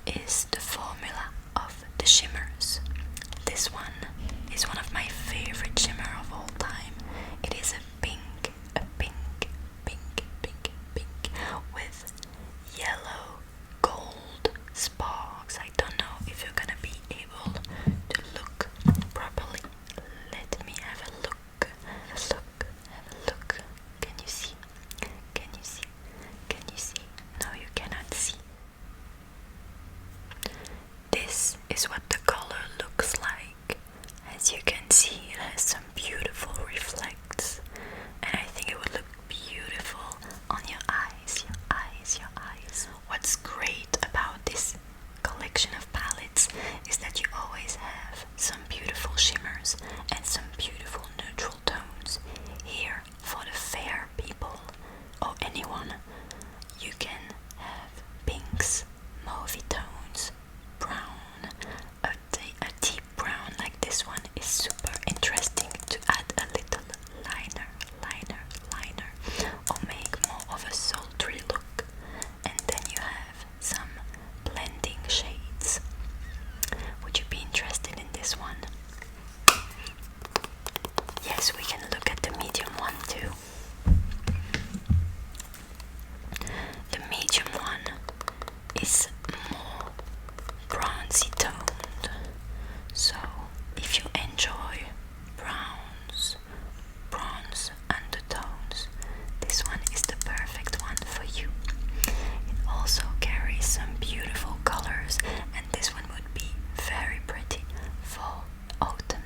is the formula of the shimmers. This one is one of my favorite shimmer of all time. It is a pink with yellow gold sparks. I don't know if you're gonna be able to look properly. Let me have a look. Can you see? No, you cannot see. This is what the color looks like. As you can see, it has some beautiful reflects, and I think it would look beautiful on your eyes. What's great about this collection of palettes is that you always have some beautiful shimmers and some beautiful neutral tones. Here, for the fair people or anyone, you can have pinks, mauvey tones, brown, a deep brown like this one is super interesting to add a little liner, or make more of a sultry look. And then you have some blending shades. Would you be interested in this one? Yes, we can look at the medium one too. The medium one is more bronzy toned, so if you enjoy bronze undertones, this one is the perfect one for you. It also carries some beautiful colors, and this one would be very pretty for autumn.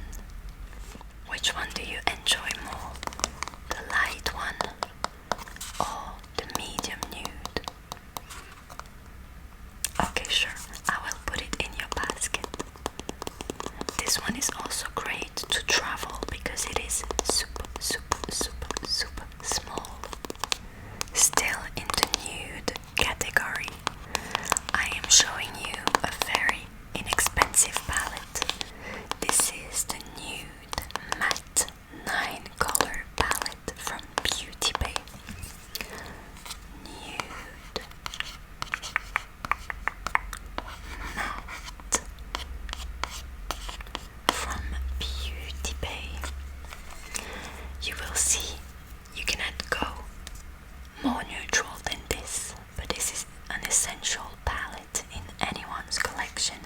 Which one do you enjoy more? The light one or the medium nude? Okay, sure, I will put it in your basket. This one is also great to travel because it is super small. Still in the nude category, I am showing you a very inexpensive palette. This is the Nude Matte 9 color palette from Beauty Bay. Nude Matte from Beauty Bay. You will see you cannot go more neutral than this, but this is an essential palette in anyone's collection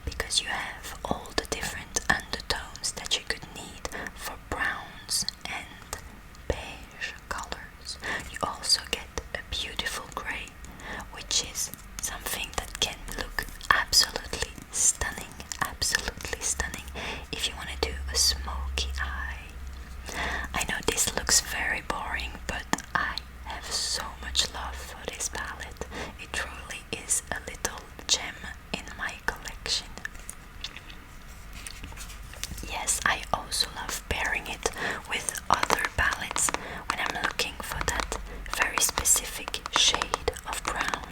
because you have all the different undertones that you could need for browns and beige colors. You also get a beautiful grey, which is something that can look absolutely stunning if you want to do a smoky eye. I know this looks very boring, but I have so much love for this palette. It truly is a little gem in my collection. Yes, I also love pairing it with other palettes when I'm looking for that very specific shade of brown.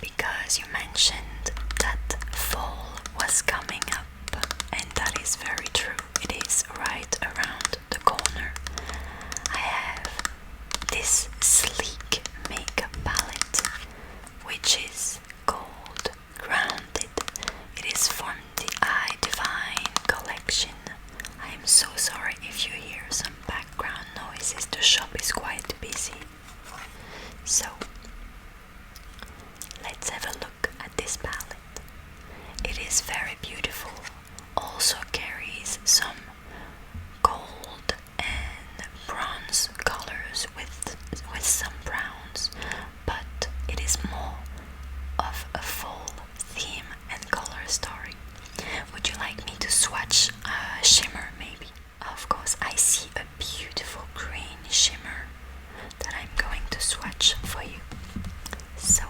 Because you mentioned that fall was coming up, and that is very true. It is right around the corner. I have this sleek makeup palette, which is called Grounded. It is from the I Divine collection. I am so sorry if you hear some background noises. The shop is quite busy. So, let's have a look at this palette. It is very beautiful. Also carries some gold and bronze colors with some browns, but it is more of a full theme and color story. Would you like me to swatch a shimmer maybe? Of course, I see a beautiful green shimmer that I'm going to swatch for you. So,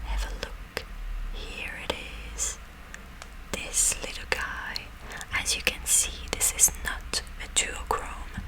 have a look. Here it is. This little guy. As you can see, this is not a duochrome,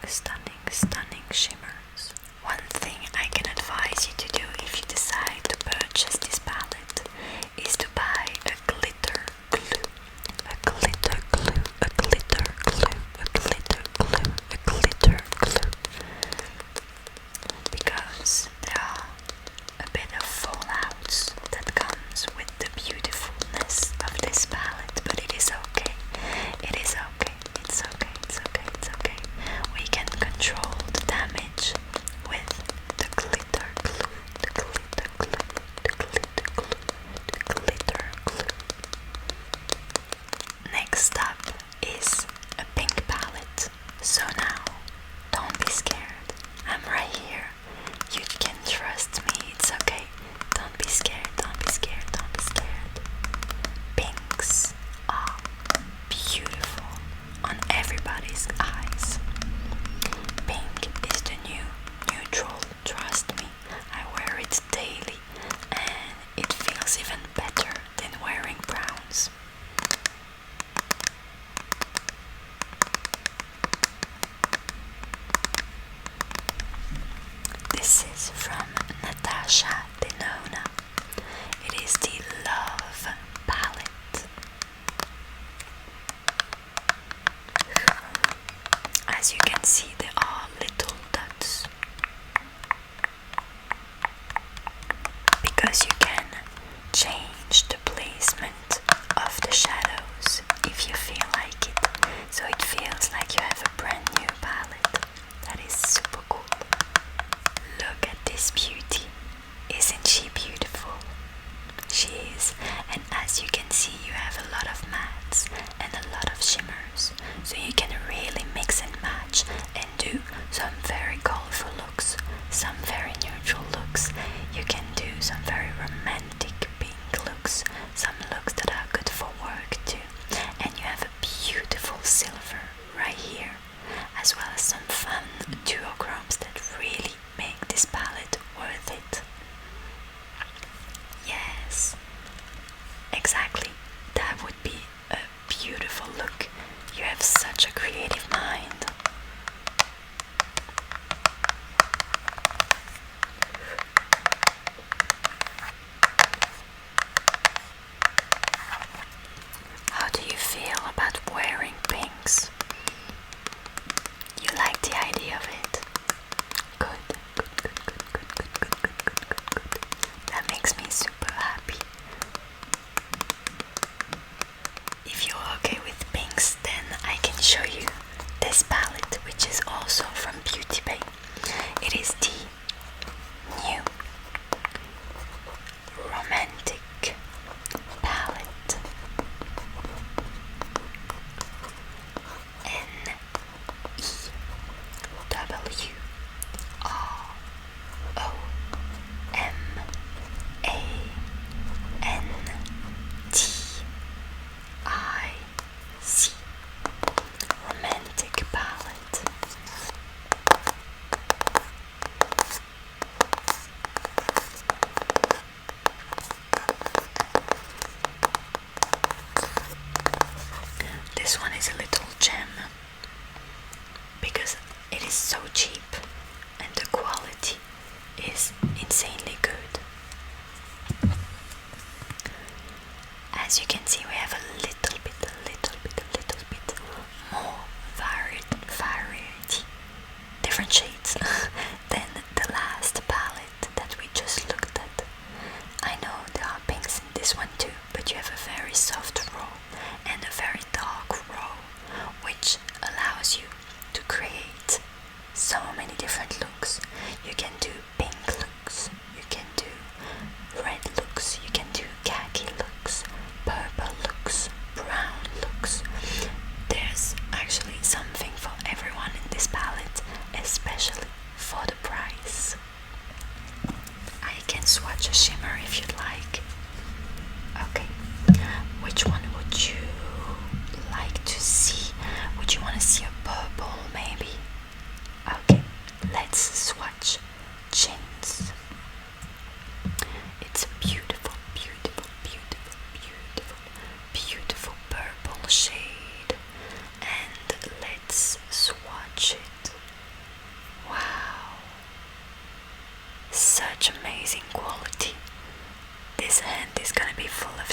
stunning shimmers. One thing I can advise you to do if you decide to purchase this palette is to buy a glitter glue. A glitter glue, a glitter glue, a glitter glue, a glitter glue. Because there are a bit of fallouts that comes with the beautifulness of this palette, but it is okay. It is okay. It's okay. It's okay. It's okay. We can control the damage with the glitter glue. The glitter glue. The glitter glue. The glitter glue. Next up is a pink palette. So now, don't be scared. I'm right here. You can trust me. It's okay. Don't be scared. Don't be scared. Don't be scared. Pinks are beautiful on everybody's eyes. Pink is the new neutral. Trust me. I wear it daily and it feels even better than wearing browns. This is from Natasha, Denona. It is the Love palette. As you can see, there are little dots because you can change the placement of the shadows if you feel like it. So it feels like you have a brand new palette. That is super cool. Look at this beauty. Isn't she beautiful? She is. And as you can see, you have a lot of mattes and a lot of shimmers. So you can really mix and match and do some very colorful looks, some very neutral looks. You can do some very romantic pink looks, some looks that are good for work too. And you have a beautiful silver right here, as well as some fun duochromes that really make this palette worth it. Yes, exactly. That would be a beautiful look. You have such a creative mind. How do you feel about wearing pinks? You like the idea of it? Good. That makes me super happy. If you're okay with pinks, then I can show you this palette, which is also from Beauty Bay. It is the new romantic palette. NEWROMANTIC. Romantic palette. This one is a little gem because it is so cheap and the quality is insanely good. As you can see, we have a little bit more variety, different shades than the last palette that we just looked at. I know there are pinks in this one too, but you have a very soft row and a very dark row, which allows you to create so many different looks. You can do pink looks, you can do red looks, you can do khaki looks, purple looks, brown looks. There's actually something for everyone in this palette, especially for the price. I can swatch a shimmer if you'd like. Okay, which one would you like to see? Would you want to see a purple maybe? Okay, let's swatch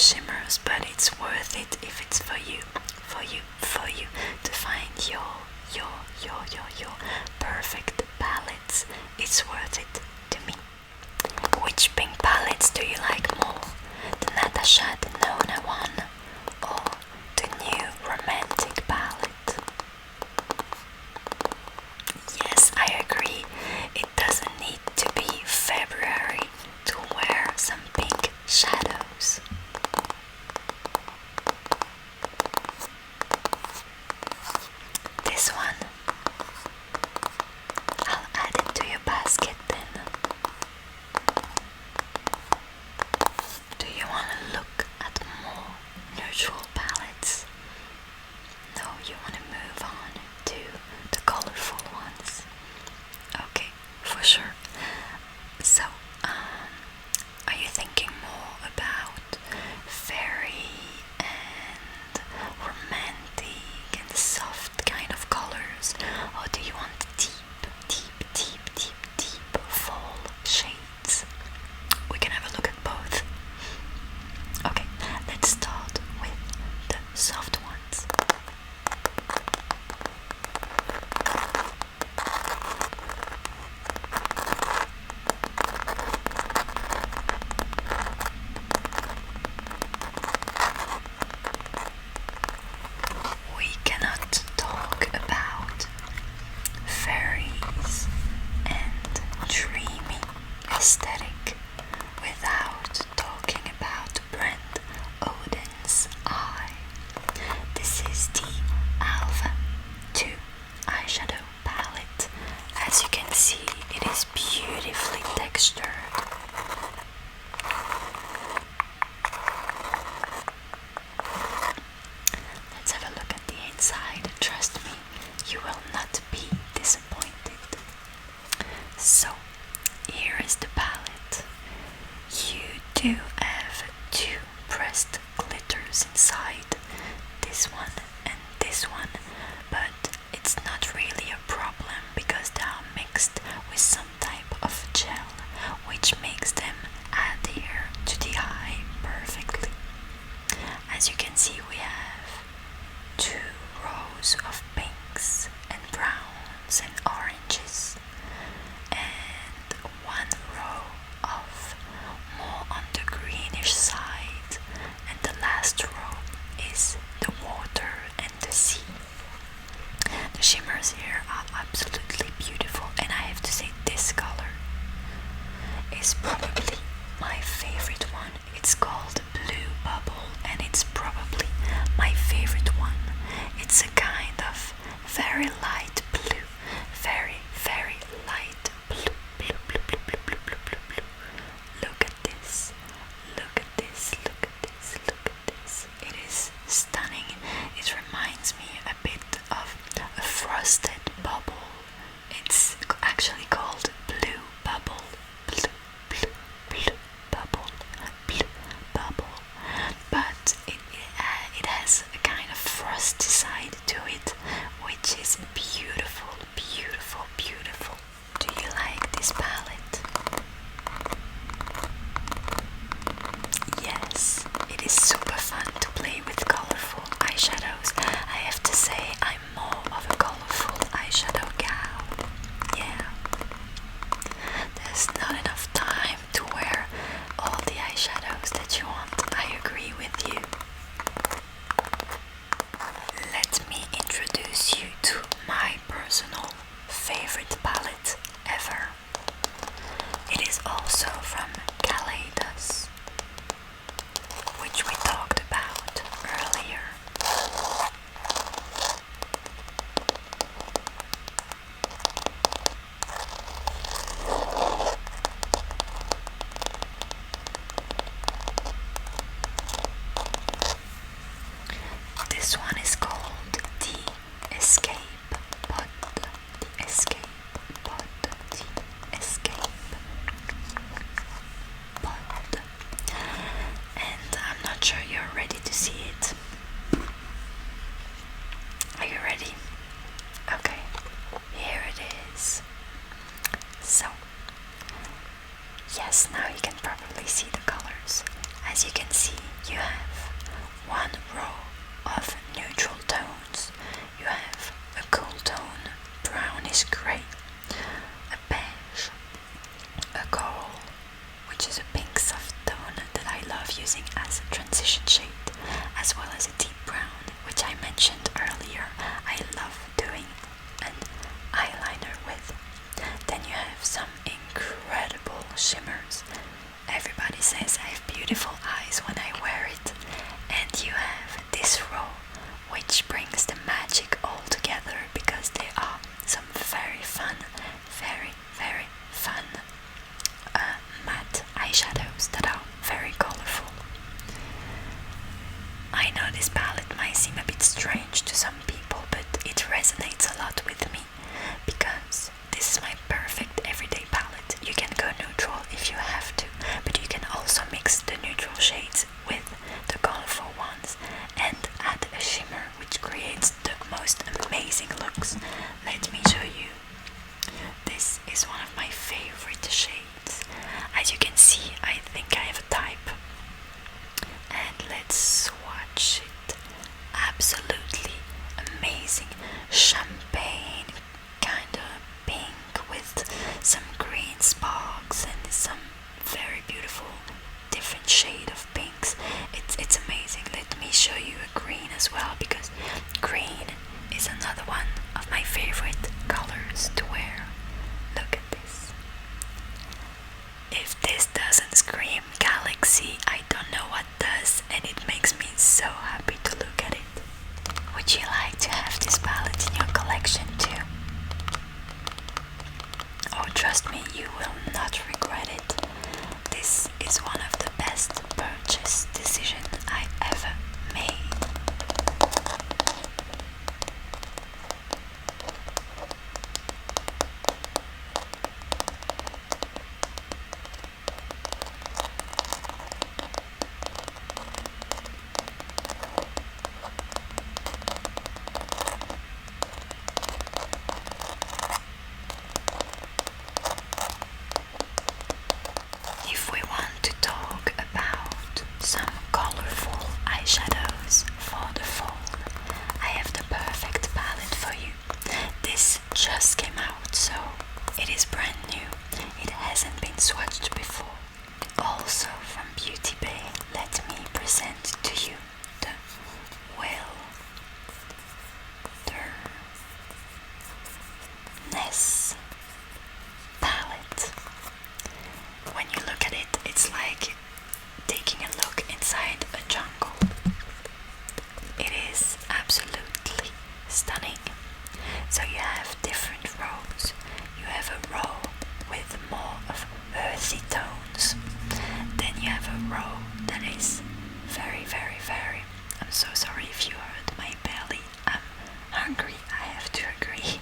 shimmers, but it's worth it if it's for you to find your perfect palettes. It's worth it to me. Which pink palettes do you like more? The Natasha, the Denona one, or the new romantic palette? Yes, I agree. It doesn't need to be February to wear some pink shadows. This one, I'll add it to your basket then. Do you want to look at more neutral palettes? No, you want to move on to the colorful ones. Okay, for sure. So, are you thinking more about fairy and romantic and soft kind of colors, or do you want deep fall shades? We can have a look at both. Okay, let's start with the soft ones. We cannot talk about fairies and dreamy aesthetic without talking about brand Oden's eye. This is the Alva 2 eyeshadow palette. As you can see, it is beautifully textured. Let's have a look at the inside. Trust me, you will not be disappointed. So, here is the palette. You do have two pressed glitters inside, this one and this one, but it's not really a problem because they are mixed with some type of gel, which makes them adhere to the eye perfectly. As you can see, we have two rows of pinks and browns and oranges, and one row of more on the greenish side, and the last row is the water and the sea. The shimmers here are absolutely beautiful, and I have to say this color is probably my favorite one. It's called Blue Bubble, and it's probably my favorite one. It's a kind of very light blue, very light blue. Look at this, look at this, look at this, look at this. It is stunning. It reminds me a bit of a frosted bubble. It's actually called Blue Bubble. Blue bubble. But it has a kind of frosty side to it, which is beautiful. Do you like this palette? Yes, it is super fun to play with colorful eyeshadows. I have to say, I'm more of a colorful eyeshadow gal. Yeah. There's not enough time to wear all the eyeshadows that you want. I agree with you. Let me introduce you to my personal favorite palette ever. It is also from Kaleidos, which we talked about earlier. This one is called the Escape Pod. The Escape Pod. The Escape Pod. And I'm not sure you're ready to see it. Are you ready? Okay, here it is. So, yes, now you can probably see the colors. As you can see, you have one row of neutral tones. You have a cool tone, brownish grey, a beige, a coral, which is a pink soft tone that I love using as a transition shade, as well as a deep brown, which I mentioned earlier I love doing an eyeliner with. Then you have some incredible shimmers. Everybody says I have beautiful eyes when I wear it. And you have this row, which brings the magic all together, because there are some very fun matte eyeshadows that are very colorful. I know this palette might seem a bit strange to some people, but it resonates a lot with me, because this is my perfect everyday palette. You can go neutral if you have to, but you can also mix the neutral shades with the colorful ones and add a shimmer, which creates the most amazing looks. Let me show you. This is one of my favorite shades. As you can see, I think I have a type. And let's swatch it. Absolutely amazing. Champagne, kind of pink with some green sparks and some very beautiful different shade of pinks. It's amazing. Let me show you a green as well, because green is another one of my favorite colors to wear. Look at this. If this doesn't scream galaxy, I don't know what does, and it makes me so happy to look at it. Would you like to have this palette in your collection too? Oh, trust me, you will not regret it. This is one of the best purchase decisions I ever made. If we want to talk about some colorful eyeshadows for the fall, I have the perfect palette for you. This just came out, so it is brand new. It hasn't been swatched before. Also from Beauty Bay, let me present to you the Wilderness palette. When you look at it, it's like taking a look inside a jungle. It is absolutely stunning. So you have different rows. You have a row with more of earthy tones. Then you have a row that is very, I'm so sorry if you heard my belly. I'm hungry, I have to agree.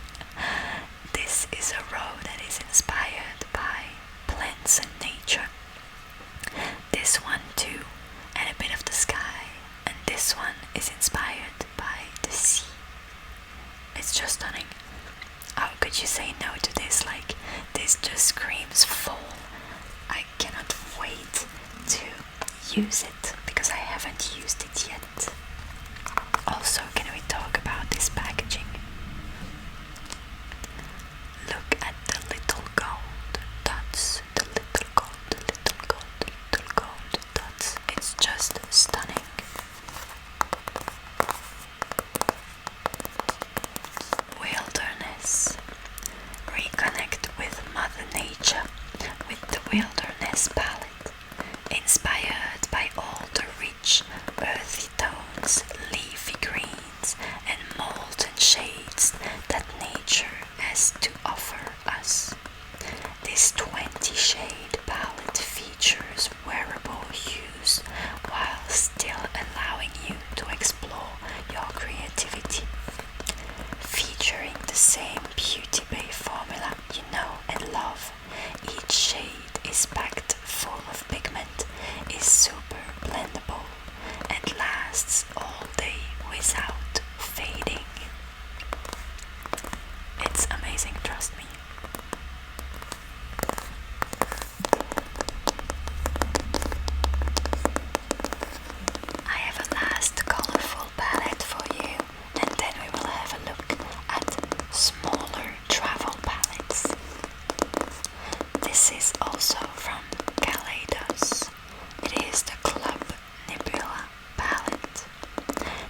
This is a row that is inspired by plants and nature. This one too, and a bit of the sky. And this one is inspired by the sea. It's just stunning. How could you say no to this? Like, this just screams fall. I cannot wait to use it, because I haven't used it yet. Also, can we talk about this packaging? Look at the little gold dots, the little gold dots. It's just stunning. Wilderness. Reconnect with Mother Nature with the Wilderness palette. Inspired by all the rich, earthy tones, leafy greens, and molten shades that nature has to offer us. This 20-shade palette features wearable hues while still allowing you to explore your creativity. Featuring the same Beauty Bay formula you know and love, each shade is packed this is also from Kaleidos. It is the Club Nebula palette.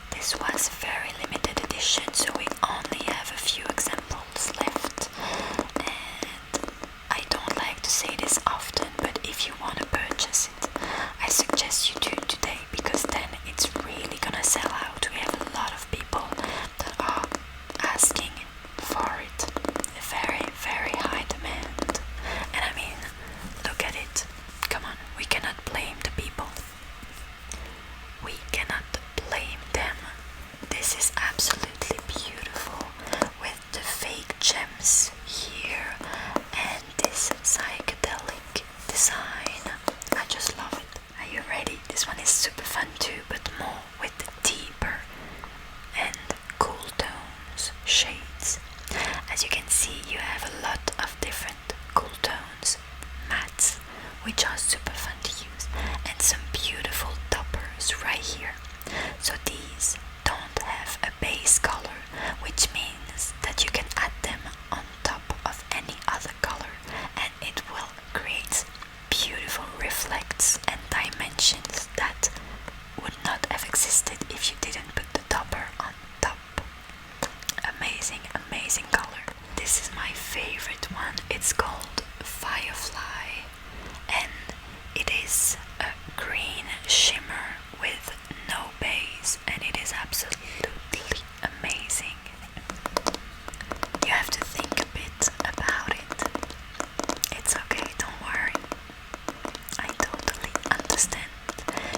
This was very limited edition, so we only have a few examples left. And I don't like to say this often, but if you want to purchase it, I suggest you do today, because then it's really gonna sell out. We have a lot of people that are asking for it. Very, very high demand. And I mean, look at it. Come on, we cannot blame the people. We cannot blame them. This is absolutely beautiful with the fake gems here and this psychedelic design. I just love it. Are you ready? This one is super fun too, but more with the deeper and cool tones, shades. As you can see, you have a lot of different cool tones, mattes, which are super fun to use, and some beautiful toppers right here. So these don't have a base color, which means that you can add them on top of any other color, and it will create beautiful reflects and dimensions that would not have existed if you didn't put the topper on top. Amazing, amazing color. This is my favorite one. It's called Firefly, and it is a green shimmer with no base, and it is absolutely amazing. You have to think a bit about it. It's okay, don't worry. I totally understand.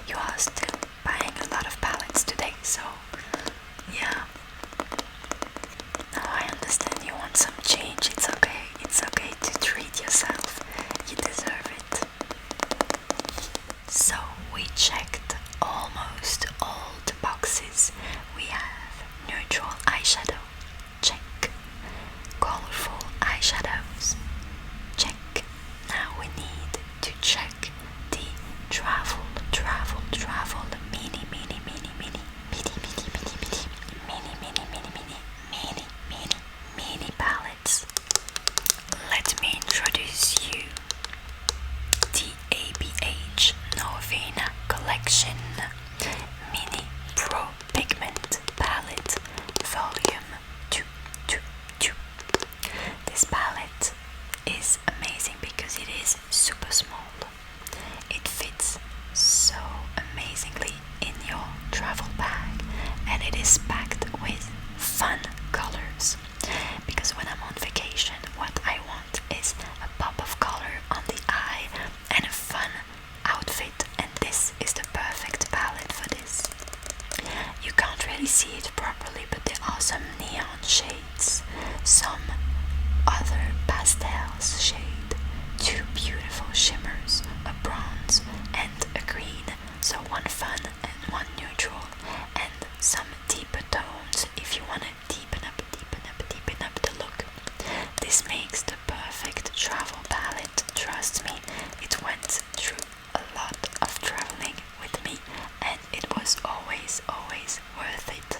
You are still buying a lot of palettes today, so yeah. Now I understand you want some change. It's okay. It's okay to treat yourself. You deserve it. So we checked almost all the boxes. We have neutral eyeshadow. Check. Colorful eyeshadows. Check. Now we need to check the travel, mini palettes. Let me introduce you the ABH Norvina collection Mini Pro Pigment Palette Volume 2. This palette is amazing because it is super small. It fits so amazingly in your travel bag, and it is packed with fun colors. Because when I'm on vacation, what I want is a pop of color on the eye and a fun outfit, and this is the perfect palette for this. You can't really see it properly, but there are some neon shades, some other pastels shade, two beautiful shimmers, a bronze and a green, so one fun and one neutral, and some deeper tones if you want to deepen up the look. This makes the perfect travel palette. Trust me, it went through a lot of traveling with me, and it was always worth it.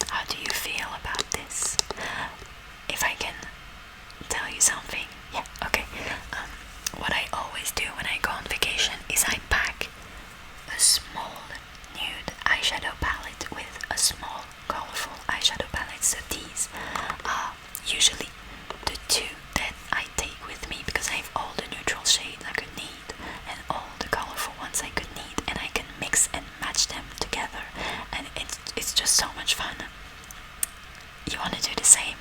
How do you feel about this? If I can tell you something, yeah, okay. What I always do when I go on vacation is I pack a small nude eyeshadow palette with a small colorful eyeshadow palette. So these are usually the two that I take with me, because I have all the neutral shades I could need and all the colorful ones I could need, and I can mix and match them together, and it's just so much fun. You want to do the same?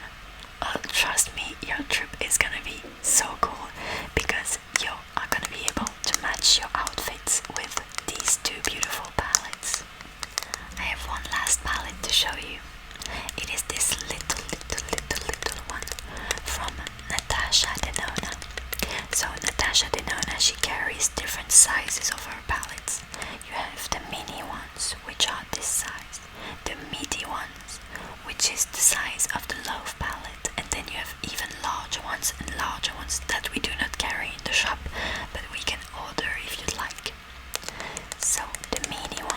Trust me, your trip is gonna be so cool, because you are gonna be able to match your outfits with these two beautiful palettes. I have one last palette to show you. It is this little one from Natasha Denona. So Natasha Denona, she carries different sizes of her palettes. You have the mini ones, which are this size, the Midi ones, which is the size of the Loaf palette, and then you have even larger ones that we do not carry in the shop, but we can order if you'd like. So the mini one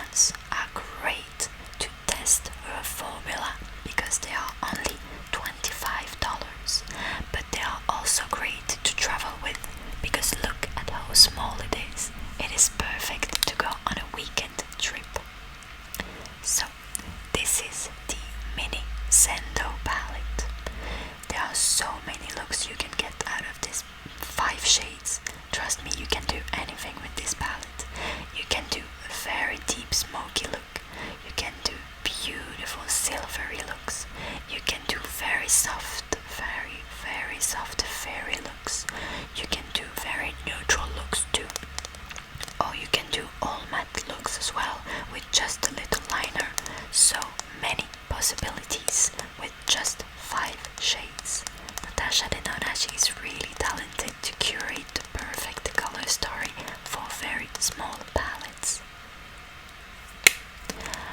just a little liner. So many possibilities with just 5 shades. Natasha Denona, she's really talented to curate the perfect color story for very small palettes.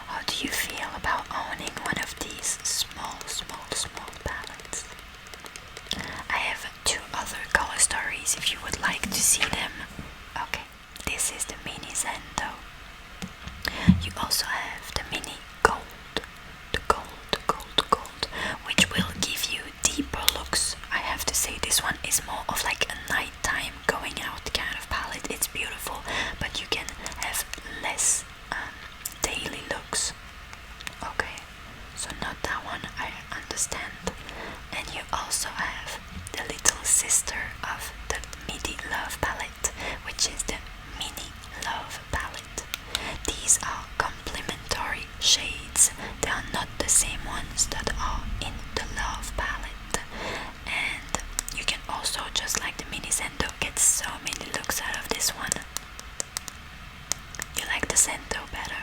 How do you feel about owning one of these small palettes? I have 2 other color stories if you would like to see them. Okay, this is the mini Zendo. You also have the mini gold, the gold, which will give you deeper looks. I have to say this one is more of like a nighttime going out kind of palette. It's beautiful, but you can have less daily looks. Okay, so not that one, I understand. And you also have the little sister of the Midi Love palette, which is the Mini Love palette. These are complementary shades. They are not the same ones that are in the Love palette. And you can also, just like the Mini Zendo, get so many looks out of this one. You like the Zendo better?